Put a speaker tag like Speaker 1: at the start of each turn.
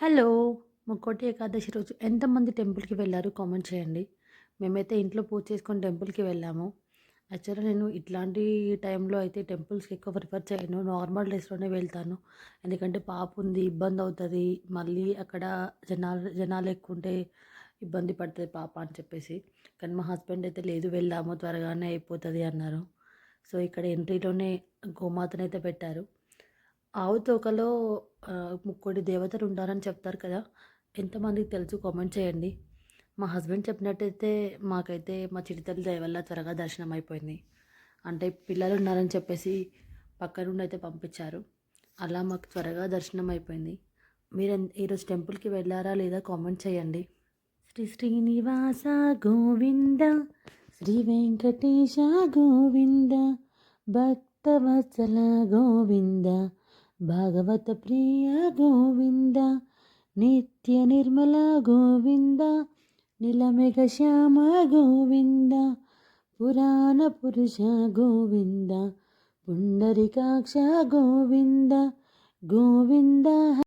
Speaker 1: Hello! Mukkoti Ekadashi రోజు ఎంతమంది టెంపుల్‌కి వెళ్లారు కామెంట్ చేయండి. మేమైతే ఇంట్లో పూజ చేసుకొని టెంపుల్‌కి వెళ్ళాము. యాక్చువల్‌గా నేను ఇట్లాంటి టైంలో అయితే టెంపుల్స్‌కి ఎక్కువ ప్రిఫర్ చేయను. నార్మల్ డేస్‌లోనే వెళ్తాను. ఎందుకంటే పాప ఉంది, ఇబ్బందవుతది. మళ్ళీ అక్కడ జనాలెక్కువుంటే ఇబ్బంది పడతది పాప అని చెప్పేసి. కానీ మా హస్బెండ్ అయితే లేదు వెళ్దాము త్వరగానే అయిపోతది అన్నారు. సో, ఇక్కడ ఎంట్రీలోనే గోమాతనైతే పెట్టారు. ఆవు తోకలో ముక్కోటి దేవతలుంటారని చెప్తారు కదా! ఎంతమందికి తెలుసు కామెంట్ చేయండి. మా హస్బెండ్ చెప్పినట్టయితే మాకైతే మా చిట్టి తల్లి దయ వల్ల త్వరగా దర్శనం అయిపోయింది. అంటే పిల్లలున్నారని చెప్పేసి పక్క నుండయితే పంపించారు. అలా మాకు త్వరగా దర్శనం అయిపోయింది. ఈరోజు టెంపుల్‌కి వెళ్లారా లేదా కామెంట్ చేయండి. శ్రీ శ్రీనివాస గోవింద శ్రీ వెంకటేశ గోవింద భక్తవత్సల గోవింద భాగవత ప్రియ గోవింద నిత్య నిర్మల గోవింద నిలమెఘ శ్యామ గోవింద పురాణ పురుష గోవింద పుండరికాక్ష గోవింద గోవింద